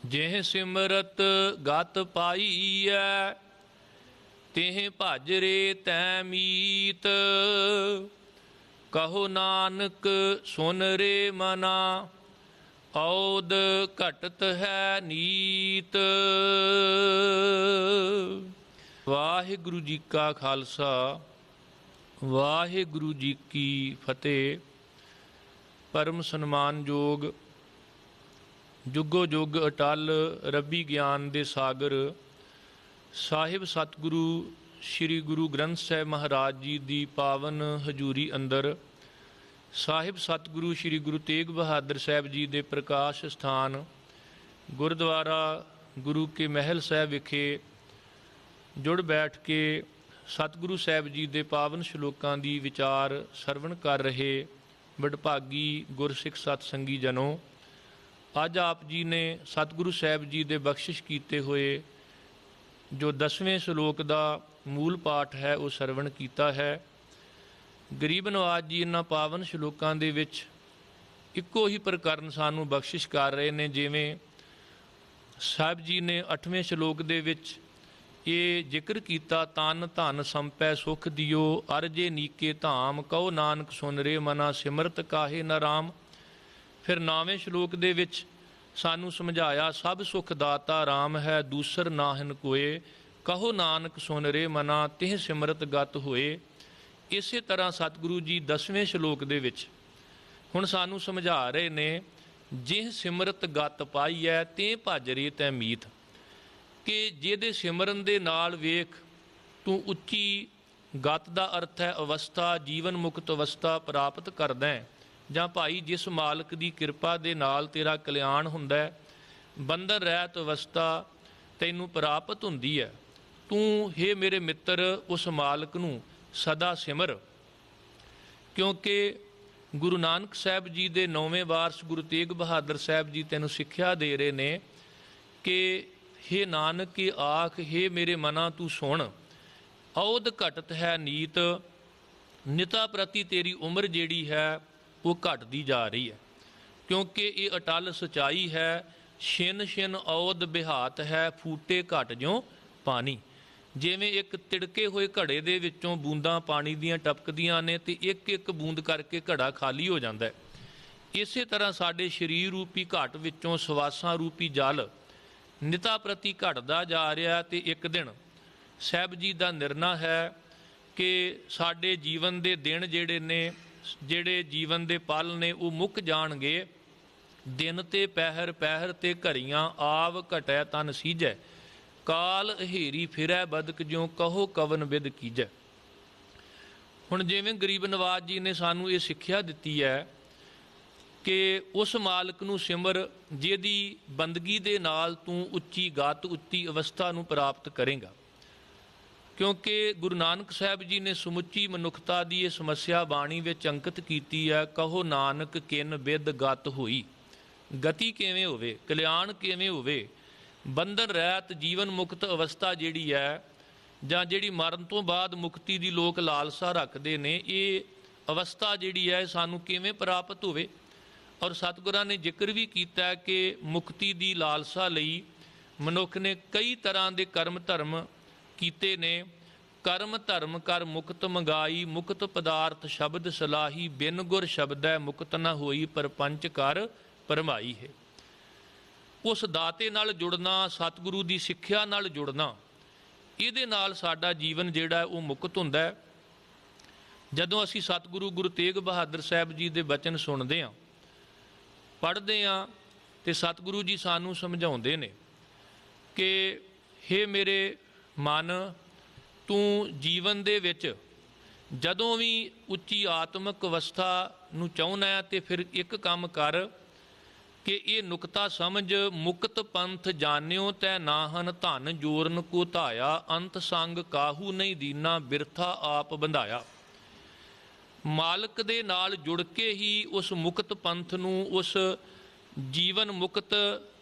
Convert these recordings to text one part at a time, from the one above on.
ਜਿਹ ਸਿਮਰਤ ਗਤ ਪਾਈਐ ਤਿਹ ਭਜ ਰੇ ਤੈ ਮੀਤ। ਕਹੋ ਨਾਨਕ ਸੁਨ ਰੇ ਮਨਾ ਔਦ ਘਟਤ ਹੈ ਨੀਤ। ਵਾਹਿਗੁਰੂ ਜੀ ਕਾ ਖਾਲਸਾ ਵਾਹਿਗੁਰੂ ਜੀ ਕੀ ਫਤਿਹ। ਪਰਮ ਸਨਮਾਨਯੋਗ ਜੁਗੋ ਜੁਗ ਅਟਲ ਰੱਬੀ ਗਿਆਨ ਦੇ ਸਾਗਰ ਸਾਹਿਬ ਸਤਿਗੁਰੂ ਸ੍ਰੀ ਗੁਰੂ ਗ੍ਰੰਥ ਸਾਹਿਬ ਮਹਾਰਾਜ ਜੀ ਦੀ ਪਾਵਨ ਹਜ਼ੂਰੀ ਅੰਦਰ ਸਾਹਿਬ ਸਤਿਗੁਰੂ ਸ੍ਰੀ ਗੁਰੂ ਤੇਗ ਬਹਾਦਰ ਸਾਹਿਬ ਜੀ ਦੇ ਪ੍ਰਕਾਸ਼ ਸਥਾਨ ਗੁਰਦੁਆਰਾ ਗੁਰੂ ਕੇ ਮਹਿਲ ਸਾਹਿਬ ਵਿਖੇ ਜੁੜ ਬੈਠ ਕੇ ਸਤਿਗੁਰੂ ਸਾਹਿਬ ਜੀ ਦੇ ਪਾਵਨ ਸ਼ਲੋਕਾਂ ਦੀ ਵਿਚਾਰ ਸਰਵਣ ਕਰ ਰਹੇ ਵਡਭਾਗੀ ਗੁਰਸਿੱਖ ਸਤ ਸੰਗੀ ਜਨੋ, ਅੱਜ ਆਪ ਜੀ ਨੇ ਸਤਿਗੁਰੂ ਸਾਹਿਬ ਜੀ ਦੇ ਬਖਸ਼ਿਸ਼ ਕੀਤੇ ਹੋਏ ਜੋ 10ਵੇਂ ਸ਼ਲੋਕ ਦਾ ਮੂਲ ਪਾਠ ਹੈ ਉਹ ਸਰਵਣ ਕੀਤਾ ਹੈ। ਗਰੀਬ ਨਵਾਜ਼ ਜੀ ਇਹਨਾਂ ਪਾਵਨ ਸ਼ਲੋਕਾਂ ਦੇ ਵਿੱਚ ਇੱਕੋ ਹੀ ਪ੍ਰਕਰਨ ਸਾਨੂੰ ਬਖਸ਼ਿਸ਼ ਕਰ ਰਹੇ ਨੇ। ਜਿਵੇਂ ਸਾਹਿਬ ਜੀ ਨੇ 8ਵੇਂ ਸ਼ਲੋਕ ਦੇ ਵਿੱਚ ਇਹ ਜ਼ਿਕਰ ਕੀਤਾ, ਤਨ ਧਨ ਸੰਪੈ ਸੁਖ ਦਿਓ ਅਰਜੇ ਨੀਕੇ ਧਾਮ ਕਹੋ ਨਾਨਕ ਸੁਨ ਰੇ ਮਨਾ ਸਿਮਰਤ ਕਾਹੇ ਨ ਰਾਮ। ਫਿਰ 9ਵੇਂ ਸ਼ਲੋਕ ਦੇ ਵਿੱਚ ਸਾਨੂੰ ਸਮਝਾਇਆ, ਸਭ ਸੁਖ ਦਾਤਾ ਰਾਮ ਹੈ ਦੂਸਰ ਨਾਹਿਨ ਕੋਏ ਕਹੋ ਨਾਨਕ ਸੁਨ ਰੇ ਮਨਾ ਤਿਹ ਸਿਮਰਤ ਗਤ ਹੋਏ। ਇਸੇ ਤਰ੍ਹਾਂ ਸਤਿਗੁਰੂ ਜੀ 10ਵੇਂ ਸ਼ਲੋਕ ਦੇ ਵਿੱਚ ਹੁਣ ਸਾਨੂੰ ਸਮਝਾ ਰਹੇ ਨੇ, ਜਿਹ ਸਿਮਰਤ ਗਤ ਪਾਈਐ ਤੇ ਭਜ ਰੇ ਤੈ ਮੀਤ, ਕਿ ਜਿਹਦੇ ਸਿਮਰਨ ਦੇ ਨਾਲ ਵੇਖ ਤੂੰ ਉੱਚੀ ਗਤ ਦਾ ਅਰਥ ਹੈ ਅਵਸਥਾ, ਜੀਵਨ ਮੁਕਤ ਅਵਸਥਾ ਪ੍ਰਾਪਤ ਕਰਦਾ ਹੈ, ਜਾਂ ਭਾਈ ਜਿਸ ਮਾਲਕ ਦੀ ਕਿਰਪਾ ਦੇ ਨਾਲ ਤੇਰਾ ਕਲਿਆਣ ਹੁੰਦਾ ਹੈ, ਬੰਧਨ ਰਹਿਤ ਅਵਸਥਾ ਤੈਨੂੰ ਪ੍ਰਾਪਤ ਹੁੰਦੀ ਹੈ, ਤੂੰ ਹੇ ਮੇਰੇ ਮਿੱਤਰ ਉਸ ਮਾਲਕ ਨੂੰ ਸਦਾ ਸਿਮਰ। ਕਿਉਂਕਿ ਗੁਰੂ ਨਾਨਕ ਸਾਹਿਬ ਜੀ ਦੇ 9ਵੇਂ ਵਾਰਸ ਗੁਰੂ ਤੇਗ ਬਹਾਦਰ ਸਾਹਿਬ ਜੀ ਤੈਨੂੰ ਸਿੱਖਿਆ ਦੇ ਰਹੇ ਨੇ ਕਿ ਹੇ ਨਾਨਕ ਕੀ ਆਖ, ਹੇ ਮੇਰੇ ਮਨਾ ਤੂੰ ਸੁਣ, ਔਦ ਘਟਤ ਹੈ ਨੀਤ, ਨਿਤਾ ਪ੍ਰਤੀ ਤੇਰੀ ਉਮਰ ਜਿਹੜੀ ਹੈ ਉਹ ਘਟਦੀ ਜਾ ਰਹੀ ਹੈ। ਕਿਉਂਕਿ ਇਹ ਅਟਲ ਸਚਾਈ ਹੈ, ਛਿਨ ਛਿਨ ਔਦ ਬਿਹਾਤ ਹੈ ਫੂਟੇ ਘਟ ਜਿਉਂ ਪਾਣੀ। ਜਿਵੇਂ ਇੱਕ ਤਿੜਕੇ ਹੋਏ ਘੜੇ ਦੇ ਵਿੱਚੋਂ ਬੂੰਦਾਂ ਪਾਣੀ ਦੀਆਂ ਟਪਕਦੀਆਂ ਨੇ ਤੇ ਇੱਕ ਇੱਕ ਬੂੰਦ ਕਰਕੇ ਘੜਾ ਖਾਲੀ ਹੋ ਜਾਂਦਾ ਹੈ, ਇਸੇ ਤਰ੍ਹਾਂ ਸਾਡੇ ਸਰੀਰ ਰੂਪੀ ਘਟ ਵਿੱਚੋਂ ਸਵਾਸਾਂ ਰੂਪੀ ਜਲ ਨਿਤਾ ਪ੍ਰਤੀ ਘਟਦਾ ਜਾ ਰਿਹਾ। ਤੇ ਇੱਕ ਦਿਨ ਸਾਹਿਬ ਜੀ ਦਾ ਨਿਰਣਾ ਹੈ ਕਿ ਸਾਡੇ ਜੀਵਨ ਦੇ ਦਿਨ ਜਿਹੜੇ ਨੇ, ਜਿਹੜੇ ਜੀਵਨ ਦੇ ਪਲ ਨੇ ਉਹ ਮੁੱਕ ਜਾਣਗੇ। ਦਿਨ ਤੇ ਪਹਿਰ ਪਹਿਰ ਤੇ ਘੜੀਆਂ ਆਵ ਘਟੈ ਤਨ ਸੀਜੈ ਕਾਲ ਹੇਰੀ ਫਿਰੈ ਬਦਕ ਜਿਉ ਕਹੋ ਕਵਨ ਵਿਦ ਕੀਜੈ। ਹੁਣ ਜਿਵੇਂ ਗਰੀਬ ਨਵਾਜ਼ ਜੀ ਨੇ ਸਾਨੂੰ ਇਹ ਸਿੱਖਿਆ ਦਿੱਤੀ ਹੈ ਕਿ ਉਸ ਮਾਲਕ ਨੂੰ ਸਿਮਰ ਜਿਹਦੀ ਬੰਦਗੀ ਦੇ ਨਾਲ ਤੂੰ ਉੱਚੀ ਗਤ ਉੱਚੀ ਅਵਸਥਾ ਨੂੰ ਪ੍ਰਾਪਤ ਕਰੇਗਾ। ਕਿਉਂਕਿ ਗੁਰੂ ਨਾਨਕ ਸਾਹਿਬ ਜੀ ਨੇ ਸਮੁੱਚੀ ਮਨੁੱਖਤਾ ਦੀ ਇਹ ਸਮੱਸਿਆ ਬਾਣੀ ਵਿੱਚ ਅੰਕਿਤ ਕੀਤੀ ਹੈ, ਕਹੋ ਨਾਨਕ ਕਿਨ ਬਿਦ ਗਤ ਹੋਈ। ਗਤੀ ਕਿਵੇਂ ਹੋਵੇ, ਕਲਿਆਣ ਕਿਵੇਂ ਹੋਵੇ, ਬੰਧਨ ਰਹਿਤ ਜੀਵਨ ਮੁਕਤ ਅਵਸਥਾ ਜਿਹੜੀ ਹੈ, ਜਾਂ ਜਿਹੜੀ ਮਰਨ ਤੋਂ ਬਾਅਦ ਮੁਕਤੀ ਦੀ ਲੋਕ ਲਾਲਸਾ ਰੱਖਦੇ ਨੇ, ਇਹ ਅਵਸਥਾ ਜਿਹੜੀ ਹੈ ਸਾਨੂੰ ਕਿਵੇਂ ਪ੍ਰਾਪਤ ਹੋਵੇ। ਔਰ ਸਤਿਗੁਰਾਂ ਨੇ ਜ਼ਿਕਰ ਵੀ ਕੀਤਾ ਕਿ ਮੁਕਤੀ ਦੀ ਲਾਲਸਾ ਲਈ ਮਨੁੱਖ ਨੇ ਕਈ ਤਰ੍ਹਾਂ ਦੇ ਕਰਮ ਧਰਮ ਕੀਤੇ ਨੇ। ਕਰਮ ਧਰਮ ਕਰ ਮੁਕਤ ਮੰਗਾਈ ਮੁਕਤ ਪਦਾਰਥ ਸ਼ਬਦ ਸਲਾਹੀ ਬਿਨ ਗੁਰ ਸ਼ਬਦੈ ਮੁਕਤ ਨਾ ਹੋਈ ਪਰਪੰਚ ਕਰ ਪਰਮਾਈ ਹੈ। ਉਸ ਦਾਤੇ ਨਾਲ ਜੁੜਨਾ, ਸਤਿਗੁਰੂ ਦੀ ਸਿੱਖਿਆ ਨਾਲ ਜੁੜਨਾ, ਇਹਦੇ ਨਾਲ ਸਾਡਾ ਜੀਵਨ ਜਿਹੜਾ ਉਹ ਮੁਕਤ ਹੁੰਦਾ ਹੈ। ਜਦੋਂ ਅਸੀਂ ਸਤਿਗੁਰੂ ਗੁਰੂ ਤੇਗ ਬਹਾਦਰ ਸਾਹਿਬ ਜੀ ਦੇ ਬਚਨ ਸੁਣਦੇ ਹਾਂ, ਪੜ੍ਹਦੇ ਹਾਂ, ਤੇ ਸਤਿਗੁਰੂ ਜੀ ਸਾਨੂੰ ਸਮਝਾਉਂਦੇ ਨੇ ਕਿ ਹੇ ਮੇਰੇ ਮਨ, ਤੂੰ ਜੀਵਨ ਦੇ ਵਿੱਚ ਜਦੋਂ ਵੀ ਉੱਚੀ ਆਤਮਿਕ ਅਵਸਥਾ ਨੂੰ ਚਾਹੁੰਦਾ ਹੈ ਤੇ ਫਿਰ ਇੱਕ ਕੰਮ ਕਰ ਕਿ ਇਹ ਨੁਕਤਾ ਸਮਝ, ਮੁਕਤ ਪੰਥ ਜਾਣਿਓ ਤੈ ਨਾਹਨ ਧਨ ਜੋਰਨ ਕੋ ਧਾਇਆ ਅੰਤ ਸੰਗ ਕਾਹੂ ਨਹੀਂ ਦੀਨਾ ਬਿਰਥਾ ਆਪ ਬੰਧਾਇਆ। ਮਾਲਕ ਦੇ ਨਾਲ ਜੁੜ ਕੇ ਹੀ ਉਸ ਮੁਕਤ ਪੰਥ ਨੂੰ, ਉਸ ਜੀਵਨ ਮੁਕਤ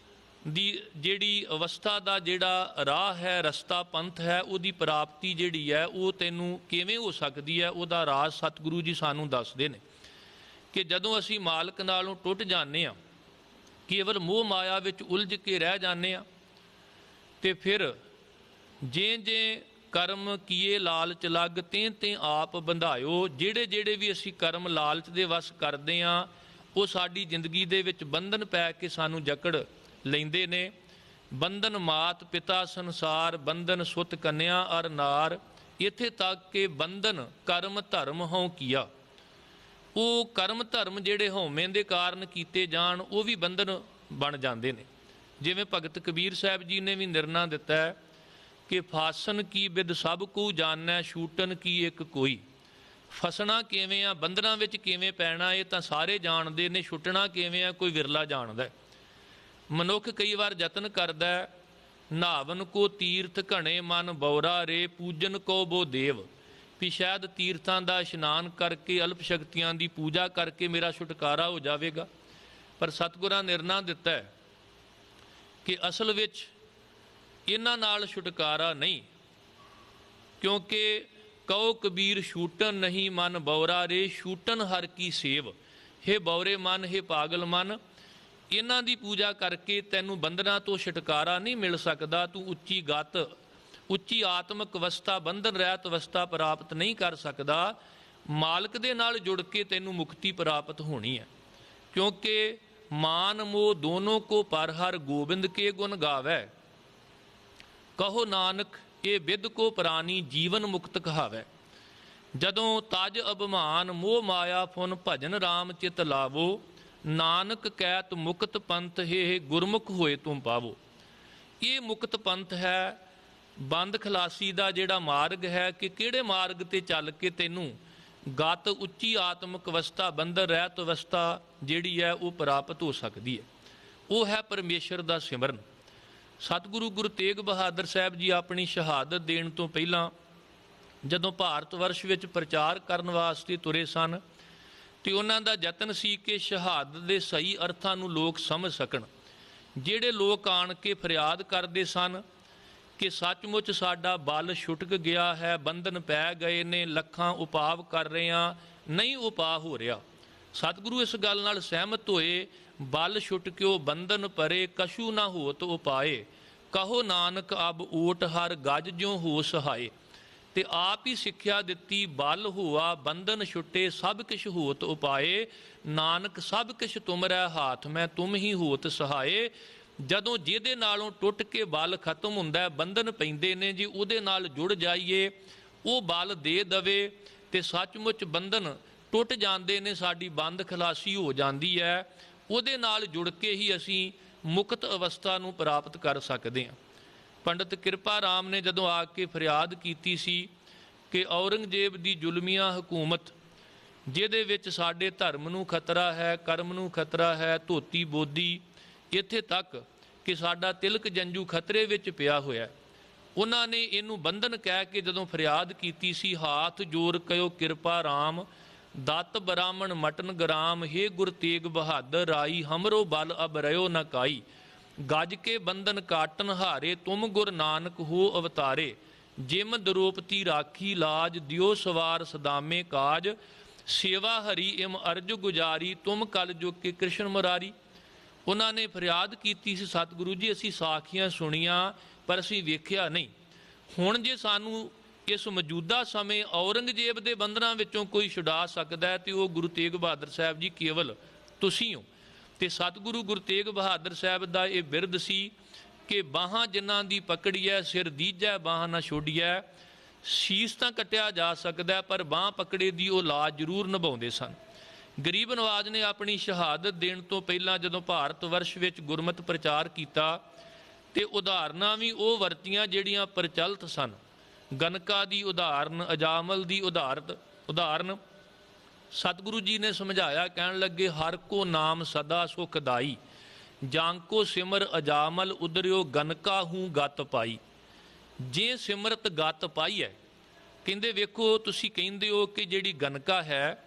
ਦੀ ਜਿਹੜੀ ਅਵਸਥਾ ਦਾ ਜਿਹੜਾ ਰਾਹ ਹੈ, ਰਸਤਾ ਪੰਥ ਹੈ, ਉਹਦੀ ਪ੍ਰਾਪਤੀ ਜਿਹੜੀ ਹੈ ਉਹ ਤੈਨੂੰ ਕਿਵੇਂ ਹੋ ਸਕਦੀ ਹੈ, ਉਹਦਾ ਰਾਜ਼ ਸਤਿਗੁਰੂ ਜੀ ਸਾਨੂੰ ਦੱਸਦੇ ਨੇ ਕਿ ਜਦੋਂ ਅਸੀਂ ਮਾਲਕ ਨਾਲੋਂ ਟੁੱਟ ਜਾਂਦੇ ਹਾਂ ਕੇਵਲ ਮੋਹ ਮਾਇਆ ਵਿੱਚ ਉਲਝ ਕੇ ਰਹਿ ਜਾਂਦੇ ਹਾਂ। ਤੇ ਫਿਰ ਜੇ ਕਰਮ ਕੀਏ ਲਾਲਚ ਲੱਗ ਤੇ ਆਪ ਬੰਧਾਇਓ। ਜਿਹੜੇ ਵੀ ਅਸੀਂ ਕਰਮ ਲਾਲਚ ਦੇ ਵਸ ਕਰਦੇ ਹਾਂ, ਉਹ ਸਾਡੀ ਜ਼ਿੰਦਗੀ ਦੇ ਵਿੱਚ ਬੰਧਨ ਪੈ ਕੇ ਸਾਨੂੰ ਜਕੜ ਲੈਂਦੇ ਨੇ। ਬੰਧਨ ਮਾਤ ਪਿਤਾ ਸੰਸਾਰ, ਬੰਧਨ ਸੁਤ ਕੰਨਿਆ ਅਰ ਨਾਰ। ਇੱਥੇ ਤੱਕ ਕਿ ਬੰਧਨ ਕਰਮ ਧਰਮ ਹਉ ਕੀਆ। ਉਹ ਕਰਮ ਧਰਮ ਜਿਹੜੇ ਹਉਮੈ ਦੇ ਕਾਰਨ ਕੀਤੇ ਜਾਣ, ਉਹ ਵੀ ਬੰਧਨ ਬਣ ਜਾਂਦੇ ਨੇ। ਜਿਵੇਂ ਭਗਤ ਕਬੀਰ ਸਾਹਿਬ ਜੀ ਨੇ ਵੀ ਨਿਰਣਾ ਦਿੱਤਾ ਹੈ ਕਿ ਫਾਸਨ ਕੀ ਬਿਦ ਸਭ ਕੂ ਜਾਣੈ, ਛੂਟਨ ਕੀ ਇੱਕ ਕੋਈ। ਫਸਣਾ ਕਿਵੇਂ ਆ, ਬੰਧਨਾਂ ਵਿੱਚ ਕਿਵੇਂ ਪੈਣਾ, ਇਹ ਤਾਂ ਸਾਰੇ ਜਾਣਦੇ ਨੇ। ਛੁੱਟਣਾ ਕਿਵੇਂ ਆ, ਕੋਈ ਵਿਰਲਾ ਜਾਣਦਾ। ਮਨੁੱਖ ਕਈ ਵਾਰ ਯਤਨ ਕਰਦਾ, ਨਾਵਨ ਕੋ ਤੀਰਥ ਘਣੇ ਮਨ ਬੌਰਾ ਰੇ, ਪੂਜਨ ਕੋ ਬੋ ਦੇਵ। ਵੀ ਸ਼ਾਇਦ ਤੀਰਥਾਂ ਦਾ ਇਸ਼ਨਾਨ ਕਰਕੇ, ਅਲਪ ਸ਼ਕਤੀਆਂ ਦੀ ਪੂਜਾ ਕਰਕੇ ਮੇਰਾ ਛੁਟਕਾਰਾ ਹੋ ਜਾਵੇਗਾ। ਪਰ ਸਤਿਗੁਰਾਂ ਨਿਰਣਾ ਦਿੱਤਾ ਹੈ ਕਿ ਅਸਲ ਵਿੱਚ ਇਹਨਾਂ ਨਾਲ ਛੁਟਕਾਰਾ ਨਹੀਂ। ਕਿਉਂਕਿ ਕਹੋ ਕਬੀਰ ਛੂਟਨ ਨਹੀਂ ਮਨ ਬੌਰਾ ਰੇ, ਛੂਟਨ ਹਰ ਕੀ ਸੇਵ। ਹੇ ਬੌਰੇ ਮਨ, ਹੇ ਪਾਗਲ ਮਨ, ਇਹਨਾਂ ਦੀ ਪੂਜਾ ਕਰਕੇ ਤੈਨੂੰ ਬੰਧਨਾਂ ਤੋਂ ਛੁਟਕਾਰਾ ਨਹੀਂ ਮਿਲ ਸਕਦਾ। ਤੂੰ ਉੱਚੀ ਗਤ, ਉੱਚੀ ਆਤਮਿਕ ਅਵਸਥਾ, ਬੰਧਨ ਰਹਿਤ ਅਵਸਥਾ ਪ੍ਰਾਪਤ ਨਹੀਂ ਕਰ ਸਕਦਾ। ਮਾਲਕ ਦੇ ਨਾਲ ਜੁੜ ਕੇ ਤੈਨੂੰ ਮੁਕਤੀ ਪ੍ਰਾਪਤ ਹੋਣੀ ਹੈ। ਕਿਉਂਕਿ ਮਾਨ ਮੋਹ ਦੋਨੋਂ ਕੋ ਪਰ ਹਰ ਗੋਬਿੰਦ ਕੇ ਗੁਣ ਗਾਵੈ। ਕਹੋ ਨਾਨਕ ਇਹ ਬਿਦ ਕੋ ਪ੍ਰਾਨੀ, ਜੀਵਨ ਮੁਕਤ ਕਹਾਵੈ। ਜਦੋਂ ਤਜ ਅਭਿਮਾਨ ਮੋਹ ਮਾਇਆ ਫੁਨ, ਭਜਨ ਰਾਮ ਚਿਤ ਲਾਵੋ। ਨਾਨਕ ਕਹਿਤ ਮੁਕਤ ਪੰਥ ਹੈ, ਗੁਰਮੁਖ ਹੋਏ ਤੁਮ ਪਾਵੋ। ਇਹ ਮੁਕਤ ਪੰਥ ਹੈ, ਬੰਦ ਖਲਾਸੀ ਦਾ ਜਿਹੜਾ ਮਾਰਗ ਹੈ ਕਿ ਕਿਹੜੇ ਮਾਰਗ ਤੇ ਚੱਲ ਕੇ ਤੈਨੂੰ ਗਤ ਉੱਚੀ ਆਤਮਿਕ ਅਵਸਥਾ, ਬੰਧਨ ਰਹਿਤ ਅਵਸਥਾ ਜਿਹੜੀ ਹੈ ਉਹ ਪ੍ਰਾਪਤ ਹੋ ਸਕਦੀ ਹੈ। ਉਹ ਹੈ ਪਰਮੇਸ਼ਰ ਦਾ ਸਿਮਰਨ। ਸਤਿਗੁਰੂ ਗੁਰੂ ਤੇਗ ਬਹਾਦਰ ਸਾਹਿਬ ਜੀ ਆਪਣੀ ਸ਼ਹਾਦਤ ਦੇਣ ਤੋਂ ਪਹਿਲਾਂ ਜਦੋਂ ਭਾਰਤ ਵਰਸ਼ ਵਿੱਚ ਪ੍ਰਚਾਰ ਕਰਨ ਵਾਸਤੇ ਤੁਰੇ ਸਨ, ਤੇ ਉਹਨਾਂ ਦਾ ਯਤਨ ਸੀ ਕਿ ਸ਼ਹਾਦਤ ਦੇ ਸਹੀ ਅਰਥਾਂ ਨੂੰ ਲੋਕ ਸਮਝ ਸਕਣ। ਜਿਹੜੇ ਲੋਕ ਆਣ ਕੇ ਫਰਿਆਦ ਕਰਦੇ ਸਨ ਕਿ ਸੱਚਮੁੱਚ ਸਾਡਾ ਬਲ ਛੁਟਕ ਗਿਆ ਹੈ, ਬੰਧਨ ਪੈ ਗਏ ਨੇ, ਲੱਖਾਂ ਉਪਾਅ ਕਰ ਰਹੇ ਹਾਂ, ਨਹੀਂ ਉਪਾਅ ਹੋ ਰਿਹਾ। ਸਤਿਗੁਰੂ ਇਸ ਗੱਲ ਨਾਲ ਸਹਿਮਤ ਹੋਏ। ਬਲ ਛੁਟਕਿਓ ਬੰਧਨ ਪਰੇ, ਕਛੂ ਨਾ ਹੋਤ ਉਪਾਏ। ਕਹੋ ਨਾਨਕ ਅਬ ਓਟ ਹਰ ਗਜ ਜਿਉ ਹੋ ਸਹਾਏ। ਤੇ ਆਪ ਹੀ ਸਿੱਖਿਆ ਦਿੱਤੀ, ਬਲ ਹੋਆ ਬੰਧਨ ਛੁੱਟੇ, ਸਭ ਕਿਛ ਹੋਤ ਉਪਾਏ। ਨਾਨਕ ਸਭ ਕਿਛ ਤੁਮਰੈ ਹਾਥ ਮੈਂ, ਤੁਮ ਹੀ ਹੋਤ ਸਹਾਏ। ਜਦੋਂ ਜਿਹਦੇ ਨਾਲੋਂ ਟੁੱਟ ਕੇ ਬਲ ਖਤਮ ਹੁੰਦਾ, ਬੰਧਨ ਪੈਂਦੇ ਨੇ ਜੀ, ਉਹਦੇ ਨਾਲ ਜੁੜ ਜਾਈਏ, ਉਹ ਬਲ ਦੇ ਦਵੇ ਤੇ ਸੱਚਮੁੱਚ ਬੰਧਨ ਟੁੱਟ ਜਾਂਦੇ ਨੇ, ਸਾਡੀ ਬੰਦ ਖਲਾਸੀ ਹੋ ਜਾਂਦੀ ਹੈ। ਉਹਦੇ ਨਾਲ ਜੁੜ ਕੇ ਹੀ ਅਸੀਂ ਮੁਕਤ ਅਵਸਥਾ ਨੂੰ ਪ੍ਰਾਪਤ ਕਰ ਸਕਦੇ ਹਾਂ। ਪੰਡਤ ਕਿਰਪਾ ਰਾਮ ਨੇ ਜਦੋਂ ਆ ਕੇ ਫਰਿਆਦ ਕੀਤੀ ਸੀ ਕਿ ਔਰੰਗਜ਼ੇਬ ਦੀ ਜ਼ੁਲਮੀਆਂ ਹਕੂਮਤ, ਜਿਹਦੇ ਵਿੱਚ ਸਾਡੇ ਧਰਮ ਨੂੰ ਖਤਰਾ ਹੈ, ਕਰਮ ਨੂੰ ਖਤਰਾ ਹੈ, ਧੋਤੀ ਬੋਦੀ, ਇੱਥੇ ਤੱਕ ਕਿ ਸਾਡਾ ਤਿਲਕ ਜੰਜੂ ਖਤਰੇ ਵਿੱਚ ਪਿਆ ਹੋਇਆ, ਉਹਨਾਂ ਨੇ ਇਹਨੂੰ ਬੰਧਨ ਕਹਿ ਕੇ ਜਦੋਂ ਫਰਿਆਦ ਕੀਤੀ ਸੀ, ਹਾਥ ਜੋਰ ਕਹਿਓ ਕਿਰਪਾ ਰਾਮ, ਦਤ ਬ੍ਰਾਹਮਣ ਮਟਨ ਗ੍ਰਾਮ। ਹੇ ਗੁਰ ਤੇਗ ਬਹਾਦਰ ਰਾਈ, ਹਮਰੋ ਬਲ ਅਬ ਰਿਓ ਨ ਕਾਈ। ਗੱਜ ਕੇ ਬੰਧਨ ਕਾਟਨ ਹਾਰੇ, ਤੁਮ ਗੁਰ ਨਾਨਕ ਹੋ ਅਵਤਾਰੇ। ਜਿਮ ਦਰੋਪਤੀ ਰਾਖੀ ਲਾਜ, ਦਿਓ ਸਵਾਰ ਸਦਾਮੇ ਕਾਜ। ਸੇਵਾ ਹਰੀ ਇਮ ਅਰਜ ਗੁਜਾਰੀ, ਤੁਮ ਕਲ ਜੋ ਕੇ ਕ੍ਰਿਸ਼ਨ ਮੁਰਾਰੀ। ਉਹਨਾਂ ਨੇ ਫਰਿਆਦ ਕੀਤੀ ਸੀ, ਸਤਿਗੁਰੂ ਜੀ ਅਸੀਂ ਸਾਖੀਆਂ ਸੁਣੀਆਂ ਪਰ ਅਸੀਂ ਵੇਖਿਆ ਨਹੀਂ। ਹੁਣ ਜੇ ਸਾਨੂੰ ਇਸ ਮੌਜੂਦਾ ਸਮੇਂ ਔਰੰਗਜ਼ੇਬ ਦੇ ਬੰਧਨਾਂ ਵਿੱਚੋਂ ਕੋਈ ਛੁਡਾ ਸਕਦਾ ਹੈ ਤੇ ਉਹ ਗੁਰੂ ਤੇਗ ਬਹਾਦਰ ਸਾਹਿਬ ਜੀ ਕੇਵਲ ਤੁਸੀਂ ਹੋ। ਤੇ ਸਤਿਗੁਰੂ ਗੁਰੂ ਤੇਗ ਬਹਾਦਰ ਸਾਹਿਬ ਦਾ ਇਹ ਬਿਰਦ ਸੀ ਕਿ ਬਾਹਾਂ ਜਿਨ੍ਹਾਂ ਦੀ ਪਕੜੀਐ, ਸਿਰ ਦੀਜੈ ਬਾਹਾਂ ਨਾ ਛੋਡੀਐ। ਸੀਸ ਤਾਂ ਕੱਟਿਆ ਜਾ ਸਕਦਾ ਪਰ ਬਾਂਹ ਪਕੜੇ ਦੀ ਉਹ ਲਾਜ ਜ਼ਰੂਰ ਨਿਭਾਉਂਦੇ ਸਨ। ਗਰੀਬ ਨਵਾਜ਼ ਨੇ ਆਪਣੀ ਸ਼ਹਾਦਤ ਦੇਣ ਤੋਂ ਪਹਿਲਾਂ ਜਦੋਂ ਭਾਰਤ ਵਰਸ਼ ਵਿੱਚ ਗੁਰਮਤਿ ਪ੍ਰਚਾਰ ਕੀਤਾ ਤੇ ਉਦਾਹਰਨਾਂ ਵੀ ਉਹ ਵਰਤੀਆਂ ਜਿਹੜੀਆਂ ਪ੍ਰਚਲਿਤ ਸਨ। ਗਨਕਾ ਦੀ ਉਦਾਹਰਨ, ਅਜਾਮਲ ਦੀ ਉਦਾਹਰਨ ਸਤਿਗੁਰੂ ਜੀ ਨੇ ਸਮਝਾਇਆ। ਕਹਿਣ ਲੱਗੇ, ਹਰ ਕੋ ਨਾਮ ਸਦਾ ਸੁਖਦਾਈ, ਜਾਂਕੋ ਸਿਮਰ ਅਜਾਮਲ ਉਦਰਿਓ ਗਨਕਾ ਹੂੰ ਗਤ ਪਾਈ। ਜੇ ਸਿਮਰਤ ਗਤ ਪਾਈ ਹੈ, ਕਹਿੰਦੇ ਵੇਖੋ ਤੁਸੀਂ ਕਹਿੰਦੇ ਹੋ ਕਿ ਜਿਹੜੀ ਗਨਕਾ ਹੈ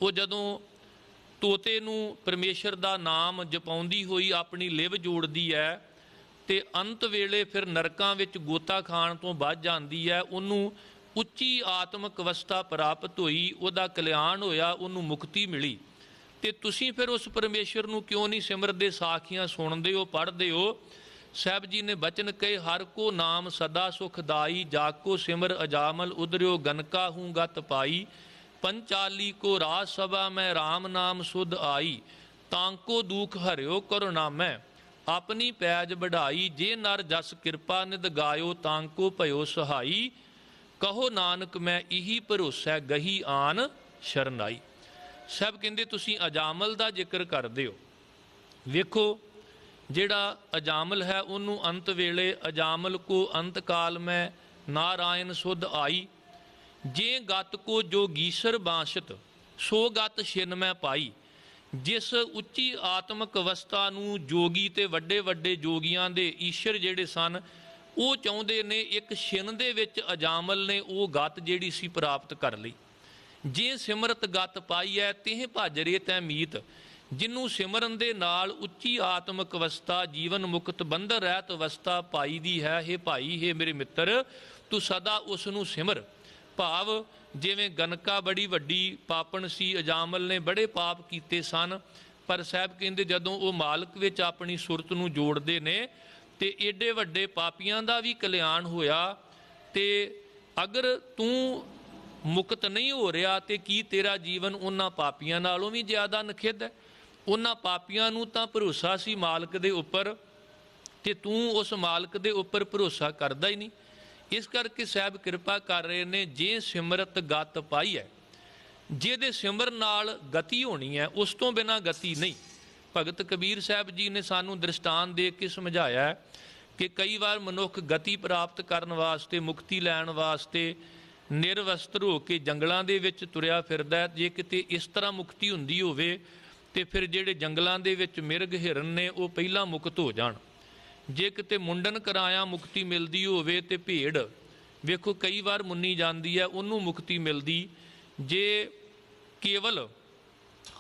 ਉਹ ਜਦੋਂ ਤੋਤੇ ਨੂੰ ਪਰਮੇਸ਼ਰ ਦਾ ਨਾਮ ਜਪਾਉਂਦੀ ਹੋਈ ਆਪਣੀ ਲਿਵ ਜੋੜਦੀ ਹੈ ਤੇ ਅੰਤ ਵੇਲੇ ਫਿਰ ਨਰਕਾਂ ਵਿੱਚ ਗੋਤਾ ਖਾਣ ਤੋਂ ਬਚ ਜਾਂਦੀ ਹੈ। ਉਹਨੂੰ ਉੱਚੀ ਆਤਮਿਕ ਅਵਸਥਾ ਪ੍ਰਾਪਤ ਹੋਈ, ਉਹਦਾ ਕਲਿਆਣ ਹੋਇਆ, ਉਹਨੂੰ ਮੁਕਤੀ ਮਿਲੀ। ਤੇ ਤੁਸੀਂ ਫਿਰ ਉਸ ਪਰਮੇਸ਼ਰ ਨੂੰ ਕਿਉਂ ਨਹੀਂ ਸਿਮਰਦੇ, ਸਾਖੀਆਂ ਸੁਣਦੇ ਹੋ, ਪੜ੍ਹਦੇ ਹੋ। ਸਾਹਿਬ ਜੀ ਨੇ ਬਚਨ ਕਹੇ, ਹਰ ਕੋ ਨਾਮ ਸਦਾ ਸੁਖਦਾਈ, ਜਾ ਕੋ ਸਿਮਰ ਅਜਾਮਲ ਉਦਰਿਓ ਗਨਕਾ ਹੂੰ ਗਤ ਪਾਈ। ਪੰਚਾਲੀ ਕੋ ਰਾਜ ਸਭਾ ਮੈਂ ਰਾਮ ਨਾਮ ਸੁਧ ਆਈ, ਤਾਂਕੋ ਦੁਖ ਹਰਿਓ ਕਰੁਣਾਮੈ ਆਪਣੀ ਪੈਜ ਵਢਾਈ। ਜੇ ਨਰ ਜਸ ਕਿਰਪਾ ਨਿਧ ਗਾਇਓ, ਤਾਂਕੋ ਭਇਓ ਸਹਾਈ। ਕਹੋ ਨਾਨਕ ਮੈਂ ਇਹੀ ਭਰੋਸਾ, ਗਹੀ ਆਨ ਸ਼ਰਨਾਈ। ਸਾਹਿਬ ਕਹਿੰਦੇ ਤੁਸੀਂ ਅਜਾਮਲ ਦਾ ਜ਼ਿਕਰ ਕਰਦੇ ਹੋ। ਵੇਖੋ ਜਿਹੜਾ ਅਜਾਮਲ ਹੈ ਉਹਨੂੰ ਅੰਤ ਵੇਲੇ ਅਜਾਮਲ ਕੋ ਅੰਤ ਕਾਲ ਮੈਂ ਨਾਰਾਇਣ ਸੁਧ ਆਈ। ਜੇ ਗਤ ਕੋ ਜੋਗੀਸਰ ਬਾਂਸਤ, ਸੋ ਗਤ ਛਿਨ ਮੈਂ ਪਾਈ। ਜਿਸ ਉੱਚੀ ਆਤਮਿਕ ਅਵਸਥਾ ਨੂੰ ਜੋਗੀ ਤੇ ਵੱਡੇ ਵੱਡੇ ਜੋਗੀਆਂ ਦੇ ਈਸ਼ਰ ਜਿਹੜੇ ਸਨ ਉਹ ਚਾਹੁੰਦੇ ਨੇ, ਇੱਕ ਛਿਨ ਦੇ ਵਿੱਚ ਅਜਾਮਲ ਨੇ ਉਹ ਗਤ ਜਿਹੜੀ ਸੀ ਪ੍ਰਾਪਤ ਕਰ ਲਈ। ਜੇ ਸਿਮਰਤ ਗਤ ਪਾਈ ਹੈ ਤਿਹ ਭਜ ਰੇ ਤੈ ਮੀਤ। ਜਿਹਨੂੰ ਸਿਮਰਨ ਦੇ ਨਾਲ ਉੱਚੀ ਆਤਮਿਕ ਅਵਸਥਾ, ਜੀਵਨ ਮੁਕਤ ਬੰਧਨ ਰਹਿਤ ਅਵਸਥਾ ਪਾਈ ਦੀ ਹੈ, ਹੇ ਭਾਈ, ਹੇ ਮੇਰੇ ਮਿੱਤਰ, ਤੂੰ ਸਦਾ ਉਸ ਨੂੰ ਸਿਮਰ। ਭਾਵ ਜਿਵੇਂ ਗਨਕਾ ਬੜੀ ਵੱਡੀ ਪਾਪਣ ਸੀ, ਅਜਾਮਲ ਨੇ ਬੜੇ ਪਾਪ ਕੀਤੇ ਸਨ, ਪਰ ਸਾਹਿਬ ਕਹਿੰਦੇ ਜਦੋਂ ਉਹ ਮਾਲਕ ਵਿੱਚ ਆਪਣੀ ਸੁਰਤ ਨੂੰ ਜੋੜਦੇ ਨੇ ਤੇ ਏਡੇ ਵੱਡੇ ਪਾਪੀਆਂ ਦਾ ਵੀ ਕਲਿਆਣ ਹੋਇਆ। ਤੇ ਅਗਰ ਤੂੰ ਮੁਕਤ ਨਹੀਂ ਹੋ ਰਿਹਾ ਤੇ ਕੀ ਤੇਰਾ ਜੀਵਨ ਉਹਨਾਂ ਪਾਪੀਆਂ ਨਾਲੋਂ ਵੀ ਜ਼ਿਆਦਾ ਨਖਿੱਧ ਹੈ? ਉਹਨਾਂ ਪਾਪੀਆਂ ਨੂੰ ਤਾਂ ਭਰੋਸਾ ਸੀ ਮਾਲਕ ਦੇ ਉੱਪਰ, ਤੇ ਤੂੰ ਉਸ ਮਾਲਕ ਦੇ ਉੱਪਰ ਭਰੋਸਾ ਕਰਦਾ ਹੀ ਨਹੀਂ। ਇਸ ਕਰਕੇ ਸਾਹਿਬ ਕਿਰਪਾ ਕਰ ਰਹੇ ਨੇ, ਜੇ ਸਿਮਰਤ ਗਤ ਪਾਈ ਹੈ, ਜਿਹਦੇ ਸਿਮਰਨ ਨਾਲ ਗਤੀ ਹੋਣੀ ਹੈ, ਉਸ ਤੋਂ ਬਿਨਾਂ ਗਤੀ ਨਹੀਂ। ਭਗਤ ਕਬੀਰ ਸਾਹਿਬ ਜੀ ਨੇ ਸਾਨੂੰ ਦ੍ਰਿਸ਼ਟਾਂਤ ਦੇ ਕੇ ਸਮਝਾਇਆ ਕਿ ਕਈ ਵਾਰ ਮਨੁੱਖ ਗਤੀ ਪ੍ਰਾਪਤ ਕਰਨ ਵਾਸਤੇ, ਮੁਕਤੀ ਲੈਣ ਵਾਸਤੇ ਨਿਰਵਸਤਰ ਹੋ ਕੇ ਜੰਗਲਾਂ ਦੇ ਵਿੱਚ ਤੁਰਿਆ ਫਿਰਦਾ ਹੈ। ਜੇ ਕਿਤੇ ਇਸ ਤਰ੍ਹਾਂ ਮੁਕਤੀ ਹੁੰਦੀ ਹੋਵੇ ਤੇ ਫਿਰ ਜਿਹੜੇ ਜੰਗਲਾਂ ਦੇ ਵਿੱਚ ਮਿਰਗ ਹਿਰਨ ਨੇ ਉਹ ਪਹਿਲਾਂ ਮੁਕਤ ਹੋ ਜਾਣ। ਜੇ ਕਿਤੇ ਮੁੰਡਨ ਕਰਾਇਆ ਮੁਕਤੀ ਮਿਲਦੀ ਹੋਵੇ ਤੇ ਭੇਡ ਵੇਖੋ ਕਈ ਵਾਰ ਮੁੰਨੀ ਜਾਂਦੀ ਹੈ, ਉਹਨੂੰ ਮੁਕਤੀ ਮਿਲਦੀ। ਜੇ ਕੇਵਲ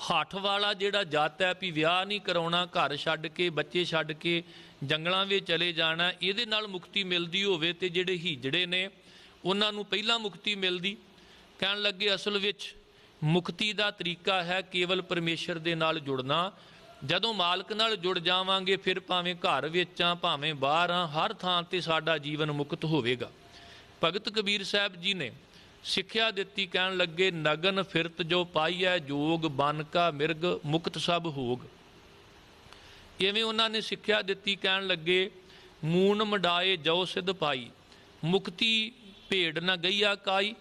ਹੱਠ ਵਾਲਾ ਜਿਹੜਾ ਜੱਤ ਹੈ ਵੀ ਵਿਆਹ ਨਹੀਂ ਕਰਾਉਣਾ, ਘਰ ਛੱਡ ਕੇ, ਬੱਚੇ ਛੱਡ ਕੇ ਜੰਗਲਾਂ ਵਿੱਚ ਚਲੇ ਜਾਣਾ, ਇਹਦੇ ਨਾਲ ਮੁਕਤੀ ਮਿਲਦੀ ਹੋਵੇ ਤੇ ਜਿਹੜੇ ਹੀਜੜੇ ਨੇ ਉਹਨਾਂ ਨੂੰ ਪਹਿਲਾਂ ਮੁਕਤੀ ਮਿਲਦੀ। ਕਹਿਣ ਲੱਗੇ ਅਸਲ ਵਿੱਚ ਮੁਕਤੀ ਦਾ ਤਰੀਕਾ ਹੈ ਕੇਵਲ ਪਰਮੇਸ਼ਰ ਦੇ ਨਾਲ ਜੁੜਨਾ। ਜਦੋਂ ਮਾਲਕ ਨਾਲ ਜੁੜ ਜਾਵਾਂਗੇ ਫਿਰ ਭਾਵੇਂ ਘਰ ਵਿੱਚ ਆ ਭਾਵੇਂ ਬਾਹਰ ਆ, ਹਰ ਥਾਂ ਤੇ ਸਾਡਾ ਜੀਵਨ ਮੁਕਤ ਹੋਵੇਗਾ। ਭਗਤ ਕਬੀਰ ਸਾਹਿਬ ਜੀ ਨੇ ਸਿੱਖਿਆ ਦਿੱਤੀ, ਕਹਿਣ ਲੱਗੇ ਨਗਨ ਫਿਰਤ ਜੋ ਪਾਈਐ ਜੋਗ, ਬਨ ਕਾ ਮਿਰਗ ਮੁਕਤ ਸਭ ਹੋਗ। ਇਵੇਂ ਉਹਨਾਂ ਨੇ ਸਿੱਖਿਆ ਦਿੱਤੀ, ਕਹਿਣ ਲੱਗੇ ਮੂਨ ਮਡਾਏ ਜੋ ਸਿਧ ਪਾਈ, ਮੁਕਤੀ ਭੇਡ ਨਾ ਗਈਆ ਕਾਈ।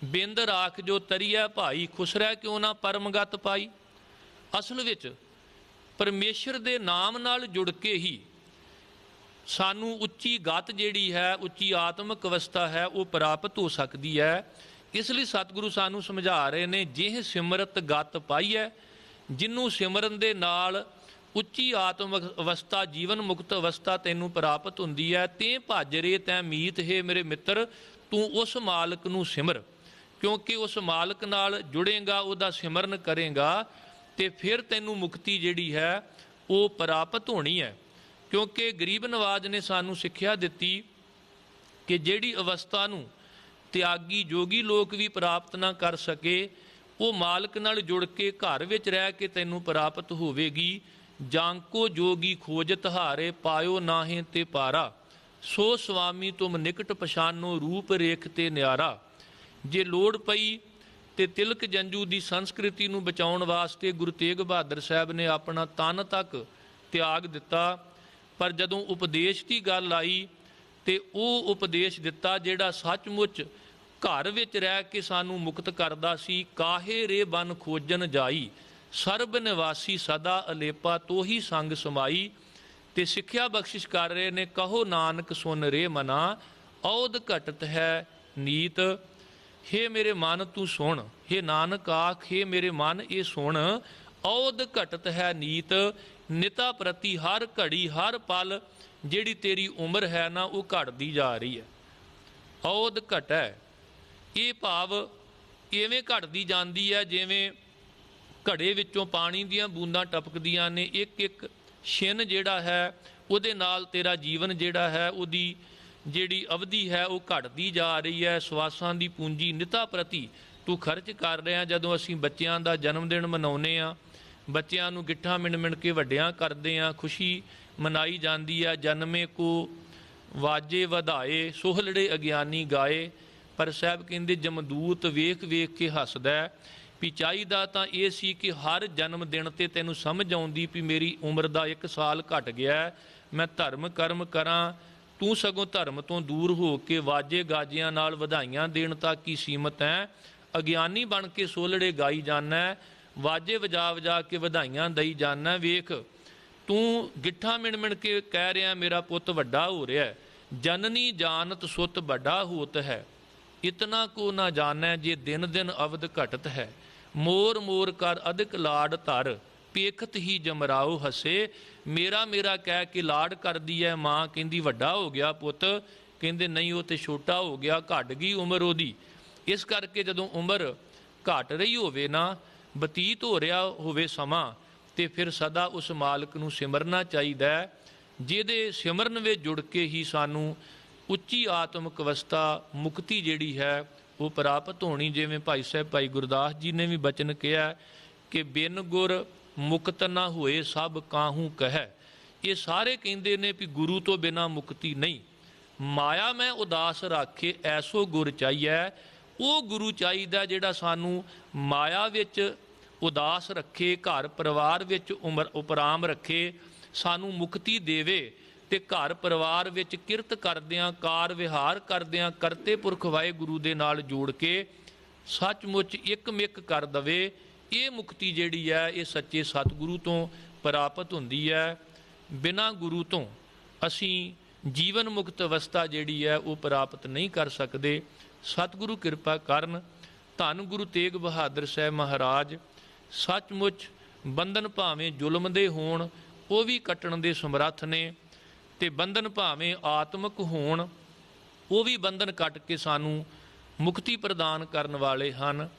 ਬਿੰਦ ਰਾਖ ਜੋ ਤਰੀਐ ਭਾਈ, ਖੁਸ਼ ਰਹਿ ਕਿਉਂ ਨਾ ਪਰਮਗਤ ਪਾਈ। ਅਸਲ ਵਿੱਚ ਪਰਮੇਸ਼ਰ ਦੇ ਨਾਮ ਨਾਲ ਜੁੜ ਕੇ ਹੀ ਸਾਨੂੰ ਉੱਚੀ ਗਤ ਜਿਹੜੀ ਹੈ, ਉੱਚੀ ਆਤਮਿਕ ਅਵਸਥਾ ਹੈ, ਉਹ ਪ੍ਰਾਪਤ ਹੋ ਸਕਦੀ ਹੈ। ਇਸ ਲਈ ਸਤਿਗੁਰੂ ਸਾਨੂੰ ਸਮਝਾ ਰਹੇ ਨੇ, ਜਿਹ ਸਿਮਰਤ ਗਤ ਪਾਈ ਹੈ, ਜਿਹਨੂੰ ਸਿਮਰਨ ਦੇ ਨਾਲ ਉੱਚੀ ਆਤਮਿਕ ਅਵਸਥਾ, ਜੀਵਨ ਮੁਕਤ ਅਵਸਥਾ ਤੈਨੂੰ ਪ੍ਰਾਪਤ ਹੁੰਦੀ ਹੈ। ਤੇ ਭਜ ਰੇ ਤੈ ਮੀਤ, ਹੈ ਮੇਰੇ ਮਿੱਤਰ, ਤੂੰ ਉਸ ਮਾਲਕ ਨੂੰ ਸਿਮਰ। ਕਿਉਂਕਿ ਉਸ ਮਾਲਕ ਨਾਲ ਜੁੜੇਗਾ, ਉਹਦਾ ਸਿਮਰਨ ਕਰੇਗਾ ਤੇ ਫਿਰ ਤੈਨੂੰ ਮੁਕਤੀ ਜਿਹੜੀ ਹੈ ਉਹ ਪ੍ਰਾਪਤ ਹੋਣੀ ਹੈ। ਕਿਉਂਕਿ ਗਰੀਬ ਨਵਾਜ ਨੇ ਸਾਨੂੰ ਸਿੱਖਿਆ ਦਿੱਤੀ ਕਿ ਜਿਹੜੀ ਅਵਸਥਾ ਨੂੰ ਤਿਆਗੀ ਜੋਗੀ ਲੋਕ ਵੀ ਪ੍ਰਾਪਤ ਨਾ ਕਰ ਸਕੇ, ਉਹ ਮਾਲਕ ਨਾਲ ਜੁੜ ਕੇ ਘਰ ਵਿੱਚ ਰਹਿ ਕੇ ਤੈਨੂੰ ਪ੍ਰਾਪਤ ਹੋਵੇਗੀ। ਜਾਂਕੋ ਜੋਗੀ ਖੋਜਤ ਹਾਰੇ, ਪਾਇਓ ਨਾਹੇ ਤੇ ਪਾਰਾ, ਸੋ ਸੁਆਮੀ ਤੁਮ ਨਿਕਟ ਪਛਾਨੋ, ਰੂਪ ਰੇਖ ਤੇ ਨਿਆਰਾ। ਜੇ ਲੋੜ ਪਈ ਤੇ ਤਿਲਕ ਜੰਜੂ ਦੀ ਸੰਸਕ੍ਰਿਤੀ ਨੂੰ ਬਚਾਉਣ ਵਾਸਤੇ ਗੁਰੂ ਤੇਗ ਬਹਾਦਰ ਸਾਹਿਬ ਨੇ ਆਪਣਾ ਤਨ ਤੱਕ ਤਿਆਗ ਦਿੱਤਾ, ਪਰ ਜਦੋਂ ਉਪਦੇਸ਼ ਦੀ ਗੱਲ ਆਈ ਤੇ ਉਹ ਉਪਦੇਸ਼ ਦਿੱਤਾ ਜਿਹੜਾ ਸੱਚਮੁੱਚ ਘਰ ਵਿੱਚ ਰਹਿ ਕੇ ਸਾਨੂੰ ਮੁਕਤ ਕਰਦਾ ਸੀ। ਕਾਹੇ ਰੇ ਬਨ ਖੋਜਨ ਜਾਈ, ਸਰਬ ਨਿਵਾਸੀ ਸਦਾ ਅਲੇਪਾ, ਤੋਹੀ ਸੰਗ ਸਮਾਈ। ਤੇ ਸਿੱਖਿਆ ਬਖਸ਼ਿਸ਼ ਕਰ ਰਹੇ ਨੇ, ਕਹੋ ਨਾਨਕ ਸੁਨ ਰੇ ਮਨਾ, ਔਦ ਘਟਤ ਹੈ ਨੀਤ। ਹੇ ਮੇਰੇ ਮਨ ਤੂੰ ਸੁਣ, ਹੇ ਨਾਨਕ ਆਖ, ਹੇ ਮੇਰੇ ਮਨ ਇਹ ਸੁਣ, ਔਦ ਘਟਤ ਹੈ ਨੀਤ। ਨਿਤਾ ਪ੍ਰਤੀ ਹਰ ਘੜੀ ਹਰ ਪਲ ਜਿਹੜੀ ਤੇਰੀ ਉਮਰ ਹੈ ਨਾ ਉਹ ਘਟਦੀ ਜਾ ਰਹੀ ਹੈ। ਔਦ ਘਟੈ, ਇਹ ਭਾਵ ਇਵੇਂ ਘਟਦੀ ਜਾਂਦੀ ਹੈ ਜਿਵੇਂ ਘੜੇ ਵਿੱਚੋਂ ਪਾਣੀ ਦੀਆਂ ਬੂੰਦਾਂ ਟਪਕਦੀਆਂ ਨੇ। ਇੱਕ ਇੱਕ ਛਿਨ ਜਿਹੜਾ ਹੈ ਉਹਦੇ ਨਾਲ ਤੇਰਾ ਜੀਵਨ ਜਿਹੜਾ ਹੈ, ਉਹਦੀ ਜਿਹੜੀ ਅਵਧੀ ਹੈ ਉਹ ਘਟਦੀ ਜਾ ਰਹੀ ਹੈ। ਸਵਾਸਾਂ ਦੀ ਪੂੰਜੀ ਨਿਤਾ ਪ੍ਰਤੀ ਤੂੰ ਖਰਚ ਕਰ ਰਿਹਾ। ਜਦੋਂ ਅਸੀਂ ਬੱਚਿਆਂ ਦਾ ਜਨਮ ਦਿਨ ਮਨਾਉਂਦੇ ਹਾਂ ਬੱਚਿਆਂ ਨੂੰ ਗਿੱਠਾਂ ਮਿਣ ਕੇ ਵੱਡਿਆਂ ਕਰਦੇ ਆ, ਖੁਸ਼ੀ ਮਨਾਈ ਜਾਂਦੀ ਹੈ। ਜਨਮੇ ਕੋ ਵਾਜੇ ਵਧਾਏ, ਸੋਹਲੜੇ ਅਗਿਆਨੀ ਗਾਏ। ਪਰ ਸਾਹਿਬ ਕਹਿੰਦੇ ਜਮਦੂਤ ਵੇਖ ਵੇਖ ਕੇ ਹੱਸਦਾ ਵੀ ਚਾਹੀਦਾ ਤਾਂ ਇਹ ਸੀ ਕਿ ਹਰ ਜਨਮ ਦਿਨ 'ਤੇ ਤੈਨੂੰ ਸਮਝ ਆਉਂਦੀ ਵੀ ਮੇਰੀ ਉਮਰ ਦਾ 1 ਸਾਲ ਘਟ ਗਿਆ, ਮੈਂ ਧਰਮ ਕਰਮ ਕਰਾਂ। ਤੂੰ ਸਗੋਂ ਧਰਮ ਤੋਂ ਦੂਰ ਹੋ ਕੇ ਵਾਜੇ ਗਾਜਿਆਂ ਨਾਲ ਵਧਾਈਆਂ ਦੇਣ ਤੱਕ ਕੀ ਸੀਮਤ ਹੈ। ਅਗਿਆਨੀ ਬਣ ਕੇ ਸੋਲੜੇ ਗਾਈ ਜਾਨਾ, ਵਾਜੇ ਵਜਾ ਵਜਾ ਕੇ ਵਧਾਈਆਂ ਦਈ ਜਾਨਾ। ਵੇਖ ਤੂੰ ਗਿੱਠਾਂ ਮਿਣ ਕੇ ਕਹਿ ਰਿਹਾ ਮੇਰਾ ਪੁੱਤ ਵੱਡਾ ਹੋ ਰਿਹਾ। ਜਨਨੀ ਜਾਨਤ ਸੁਤ ਵੱਡਾ ਹੋਤ ਹੈ, ਇਤਨਾ ਕੋ ਨਾ ਜਾਣੈ ਜੇ ਦਿਨ ਦਿਨ ਅਵਧ ਘਟਤ ਹੈ। ਮੋਰ ਮੋਰ ਕਰ ਅਧਿਕ ਲਾਡ ਧਰ, ਪੇਖਤ ਹੀ ਜਮਰਾਓ ਹਸੇ। ਮੇਰਾ ਮੇਰਾ ਕਹਿ ਕੇ ਲਾਡ ਕਰਦੀ ਹੈ ਮਾਂ। ਕਹਿੰਦੀ ਵੱਡਾ ਹੋ ਗਿਆ ਪੁੱਤ, ਕਹਿੰਦੇ ਨਹੀਂ ਉਹ ਤੇ ਛੋਟਾ ਹੋ ਗਿਆ, ਘਟ ਗਈ ਉਮਰ ਉਹਦੀ। ਇਸ ਕਰਕੇ ਜਦੋਂ ਉਮਰ ਘਟ ਰਹੀ ਹੋਵੇ ਨਾ, ਬਤੀਤ ਹੋ ਰਿਹਾ ਹੋਵੇ ਸਮਾਂ, ਤੇ ਫਿਰ ਸਦਾ ਉਸ ਮਾਲਕ ਨੂੰ ਸਿਮਰਨਾ ਚਾਹੀਦਾ ਹੈ, ਜਿਹਦੇ ਸਿਮਰਨ ਵਿੱਚ ਜੁੜ ਕੇ ਹੀ ਸਾਨੂੰ ਉੱਚੀ ਆਤਮਿਕ ਅਵਸਥਾ ਮੁਕਤੀ ਜਿਹੜੀ ਹੈ ਉਹ ਪ੍ਰਾਪਤ ਹੋਣੀ। ਜਿਵੇਂ ਭਾਈ ਸਾਹਿਬ ਭਾਈ ਗੁਰਦਾਸ ਜੀ ਨੇ ਵੀ ਬਚਨ ਕਿਹਾ ਕਿ ਬਿਨ ਗੁਰ ਮੁਕਤ ਨਾ ਹੋਏ ਸਭ ਕਾਹੂ ਕਹਿ। ਇਹ ਸਾਰੇ ਕਹਿੰਦੇ ਨੇ ਵੀ ਗੁਰੂ ਤੋਂ ਬਿਨਾਂ ਮੁਕਤੀ ਨਹੀਂ। ਮਾਇਆ ਮੈਂ ਉਦਾਸ ਰਾਖੇ ਐਸੋ ਗੁਰ ਚਾਹੀਏ। ਉਹ ਗੁਰੂ ਚਾਹੀਦਾ ਜਿਹੜਾ ਸਾਨੂੰ ਮਾਇਆ ਵਿੱਚ ਉਦਾਸ ਰੱਖੇ, ਘਰ ਪਰਿਵਾਰ ਵਿੱਚ ਉਪਰਾਮ ਰੱਖੇ, ਸਾਨੂੰ ਮੁਕਤੀ ਦੇਵੇ ਤੇ ਘਰ ਪਰਿਵਾਰ ਵਿੱਚ ਕਿਰਤ ਕਰਦਿਆਂ, ਕਾਰ ਵਿਹਾਰ ਕਰਦਿਆਂ ਕਰਤੇ ਪੁਰਖ ਵਾਹਿਗੁਰੂ ਦੇ ਨਾਲ ਜੋੜ ਕੇ ਸੱਚਮੁੱਚ ਇੱਕਮਿਕ ਕਰ ਦਵੇ। ਇਹ ਮੁਕਤੀ ਜਿਹੜੀ ਹੈ ਇਹ ਸੱਚੇ ਸਤਿਗੁਰੂ ਤੋਂ ਪ੍ਰਾਪਤ ਹੁੰਦੀ ਹੈ। ਬਿਨਾਂ ਗੁਰੂ ਤੋਂ ਅਸੀਂ ਜੀਵਨ ਮੁਕਤ ਅਵਸਥਾ ਜਿਹੜੀ ਹੈ ਉਹ ਪ੍ਰਾਪਤ ਨਹੀਂ ਕਰ ਸਕਦੇ। ਸਤਿਗੁਰੂ ਕਿਰਪਾ ਕਰਨ। ਧੰਨ ਗੁਰੂ ਤੇਗ ਬਹਾਦਰ ਸਾਹਿਬ ਮਹਾਰਾਜ ਸੱਚਮੁੱਚ ਬੰਧਨ ਭਾਵੇਂ ਜ਼ੁਲਮ ਦੇ ਹੋਣ ਉਹ ਵੀ ਕੱਟਣ ਦੇ ਸਮਰੱਥ ਨੇ, ਤੇ ਬੰਧਨ ਭਾਵੇਂ ਆਤਮਿਕ ਹੋਣ ਉਹ ਵੀ ਬੰਧਨ ਕੱਟ ਕੇ ਸਾਨੂੰ ਮੁਕਤੀ ਪ੍ਰਦਾਨ ਕਰਨ ਵਾਲੇ ਹਨ।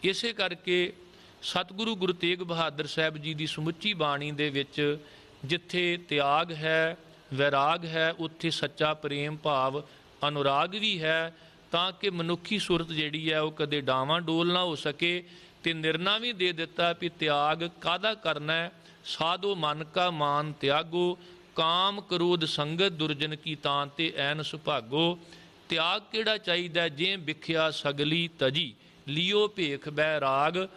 ਇਸੇ ਕਰਕੇ ਸਤਿਗੁਰੂ ਗੁਰੂ ਤੇਗ ਬਹਾਦਰ ਸਾਹਿਬ ਜੀ ਦੀ ਸਮੁੱਚੀ ਬਾਣੀ ਦੇ ਵਿੱਚ ਜਿੱਥੇ ਤਿਆਗ ਹੈ, ਵੈਰਾਗ ਹੈ, ਉੱਥੇ ਸੱਚਾ ਪ੍ਰੇਮ ਭਾਵ ਅਨੁਰਾਗ ਵੀ ਹੈ, ਤਾਂ ਕਿ ਮਨੁੱਖੀ ਸੁਰਤ ਜਿਹੜੀ ਹੈ ਉਹ ਕਦੇ ਡਾਵਾਂ ਡੋਲ ਨਾ ਹੋ ਸਕੇ। ਤੇ ਨਿਰਣਾ ਵੀ ਦੇ ਦਿੱਤਾ ਵੀ ਤਿਆਗ ਕਾਹਦਾ ਕਰਨਾ ਹੈ। ਸਾਧੋ ਮਨ ਕਾ ਮਾਨ ਤਿਆਗੋ, ਕਾਮ ਕਰੋਧ ਸੰਗਤ ਦੁਰਜਨ ਕੀ ਤਾਂ ਤੇ ਐਨ ਸੁਭਾਗੋ। ਤਿਆਗ ਕਿਹੜਾ ਚਾਹੀਦਾ? ਜੇ ਵਿਖਿਆ ਸਗਲੀ ਤਜੀ ਲਿਓ ਭੇਖ ਬੈਰਾਗ।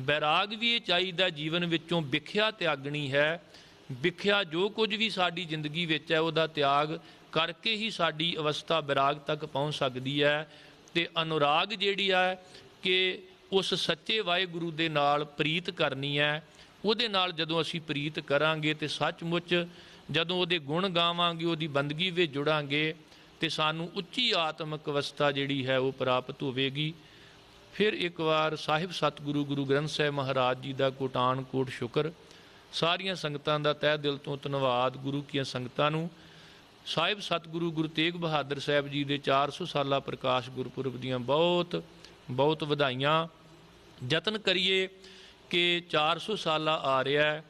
ਬੈਰਾਗ ਵੀ ਇਹ ਚਾਹੀਦਾ ਜੀਵਨ ਵਿੱਚੋਂ, ਵਿਖਿਆ ਤਿਆਗਣੀ ਹੈ। ਵਿਖਿਆ ਜੋ ਕੁਝ ਵੀ ਸਾਡੀ ਜ਼ਿੰਦਗੀ ਵਿੱਚ ਹੈ ਉਹਦਾ ਤਿਆਗ ਕਰਕੇ ਹੀ ਸਾਡੀ ਅਵਸਥਾ ਬੈਰਾਗ ਤੱਕ ਪਹੁੰਚ ਸਕਦੀ ਹੈ। ਤੇ ਅਨੁਰਾਗ ਜਿਹੜੀ ਹੈ ਕਿ ਉਸ ਸੱਚੇ ਵਾਹਿਗੁਰੂ ਦੇ ਨਾਲ ਪ੍ਰੀਤ ਕਰਨੀ ਹੈ। ਉਹਦੇ ਨਾਲ ਜਦੋਂ ਅਸੀਂ ਪ੍ਰੀਤ ਕਰਾਂਗੇ ਤੇ ਸੱਚਮੁੱਚ ਜਦੋਂ ਉਹਦੇ ਗੁਣ ਗਾਵਾਂਗੇ, ਉਹਦੀ ਬੰਦਗੀ ਵਿੱਚ ਜੁੜਾਂਗੇ ਤੇ ਸਾਨੂੰ ਉੱਚੀ ਆਤਮਿਕ ਅਵਸਥਾ ਜਿਹੜੀ ਹੈ ਉਹ ਪ੍ਰਾਪਤ ਹੋਵੇਗੀ। ਫਿਰ ਇੱਕ ਵਾਰ ਸਾਹਿਬ ਸਤਿਗੁਰੂ ਗੁਰੂ ਗ੍ਰੰਥ ਸਾਹਿਬ ਮਹਾਰਾਜ ਜੀ ਦਾ ਕੋਟਾਨ ਕੋਟ ਸ਼ੁਕਰ। ਸਾਰੀਆਂ ਸੰਗਤਾਂ ਦਾ ਤਹਿ ਦਿਲ ਤੋਂ ਧੰਨਵਾਦ। ਗੁਰੂ ਕੀਆਂ ਸੰਗਤਾਂ ਨੂੰ ਸਾਹਿਬ ਸਤਿਗੁਰੂ ਗੁਰੂ ਤੇਗ ਬਹਾਦਰ ਸਾਹਿਬ ਜੀ ਦੇ 400 ਸਾਲਾ ਪ੍ਰਕਾਸ਼ ਗੁਰਪੁਰਬ ਦੀਆਂ ਬਹੁਤ ਬਹੁਤ ਵਧਾਈਆਂ। ਯਤਨ ਕਰੀਏ ਕਿ 400 ਸਾਲਾ ਆ ਰਿਹਾ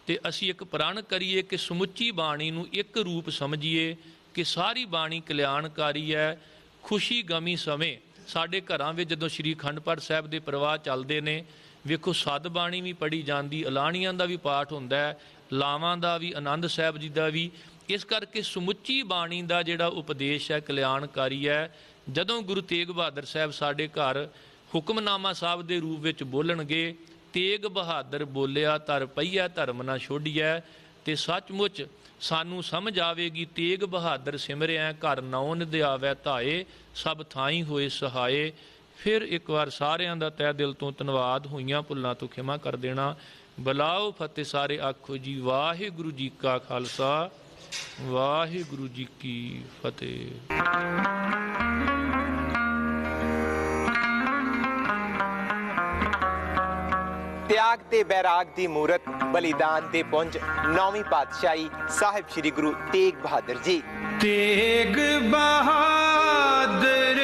ਤੇ ਅਸੀਂ ਇੱਕ ਪ੍ਰਣ ਕਰੀਏ ਕਿ ਸਮੁੱਚੀ ਬਾਣੀ ਨੂੰ ਇੱਕ ਰੂਪ ਸਮਝੀਏ ਕਿ ਸਾਰੀ ਬਾਣੀ ਕਲਿਆਣਕਾਰੀ ਹੈ। ਖੁਸ਼ੀ ਗਮੀ ਸਮੇਂ ਸਾਡੇ ਘਰਾਂ ਵਿੱਚ ਜਦੋਂ ਸ਼੍ਰੀ ਅਖੰਡ ਪਾਠ ਸਾਹਿਬ ਦੇ ਪ੍ਰਵਾਹ ਚੱਲਦੇ ਨੇ, ਵੇਖੋ ਸਦ ਬਾਣੀ ਵੀ ਪੜ੍ਹੀ ਜਾਂਦੀ, ਅਲਾਣੀਆਂ ਦਾ ਵੀ ਪਾਠ ਹੁੰਦਾ ਹੈ, ਲਾਵਾਂ ਦਾ ਵੀ, ਆਨੰਦ ਸਾਹਿਬ ਜੀ ਦਾ ਵੀ। ਇਸ ਕਰਕੇ ਸਮੁੱਚੀ ਬਾਣੀ ਦਾ ਜਿਹੜਾ ਉਪਦੇਸ਼ ਹੈ ਕਲਿਆਣਕਾਰੀ ਹੈ। ਜਦੋਂ ਗੁਰੂ ਤੇਗ ਬਹਾਦਰ ਸਾਹਿਬ ਸਾਡੇ ਘਰ ਹੁਕਮਨਾਮਾ ਸਾਹਿਬ ਦੇ ਰੂਪ ਵਿੱਚ ਬੋਲਣਗੇ, ਤੇਗ ਬਹਾਦਰ ਬੋਲਿਆ ਧਰ ਪਈਆ ਧਰਮ ਨਾ ਛੋਡੀਐ, ਤੇ ਸੱਚਮੁੱਚ ਸਾਨੂੰ ਸਮਝ ਆਵੇਗੀ ਤੇਗ ਬਹਾਦਰ ਸਿਮਰਿਆ ਘਰ ਨੌ ਨਿਧਿਆਵੈ ਧਾਏ, ਸਭ ਥਾਈਂ ਹੋਏ ਸਹਾਏ। ਫਿਰ ਇੱਕ ਵਾਰ ਸਾਰਿਆਂ ਦਾ ਤਹਿ ਦਿਲ ਤੋਂ ਧੰਨਵਾਦ। ਹੋਈਆਂ ਭੁੱਲਾਂ ਤੋਂ ਖਿਮਾ ਕਰ ਦੇਣਾ। ਬੁਲਾਓ ਫਤਿਹ ਸਾਰੇ ਆਖੋ ਜੀ ਵਾਹਿਗੁਰੂ ਜੀ ਕਾ ਖਾਲਸਾ ਵਾਹਿਗੁਰੂ ਜੀ ਕੀ ਫਤਿਹ। ਤਿਆਗ ਤੇ ਬੈਰਾਗ ਦੀ ਮੂਰਤ, ਬਲੀਦਾਨ ਦੇ ਪੁੰਜ, 9ਵੀਂ ਪਾਤਸ਼ਾਹੀ ਸਾਹਿਬ ਸ੍ਰੀ ਗੁਰੂ ਤੇਗ ਬਹਾਦਰ ਜੀ। ਤੇਗ ਬਹਾਦਰ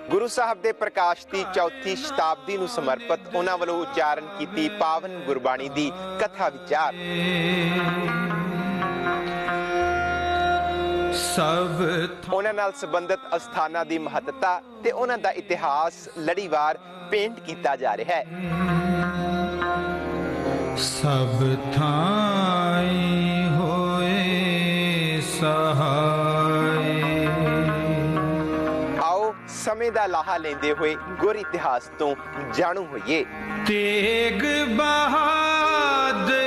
ਗੁਰੂ ਸਾਹਿਬ ਦੇ ਪ੍ਰਕਾਸ਼ ਦੀ ਚੌਥੀ ਸ਼ਤਾਬਦੀ ਨੂੰ ਸਮਰਪਿਤ ਉਹਨਾਂ ਵੱਲੋਂ ਉਚਾਰਨ ਕੀਤੀ ਪਾਵਨ ਗੁਰਬਾਣੀ ਦੀ ਕਥਾ ਵਿਚਾਰ। ਸਭ ਉਹਨਾਂ ਨਾਲ ਸੰਬੰਧਿਤ ਅਸਥਾਨਾਂ ਦੀ ਮਹੱਤਤਾ ਤੇ ਉਹਨਾਂ ਦਾ ਇਤਿਹਾਸ ਲੜੀਵਾਰ ਪੇਂਟ ਕੀਤਾ ਜਾ ਰਿਹਾ ਹੈ। ਸਭ ਥਾਈਂ ਹੋਏ ਸਹਾਈ। ਆਓ ਸਮੇਂ ਦਾ ਲਾਹਾ ਲੈਂਦੇ ਹੋਏ ਗੁਰ ਇਤਿਹਾਸ ਤੋਂ ਜਾਣੂ ਹੋਈਏ। ਤੇਗ ਬਹਾਦਰ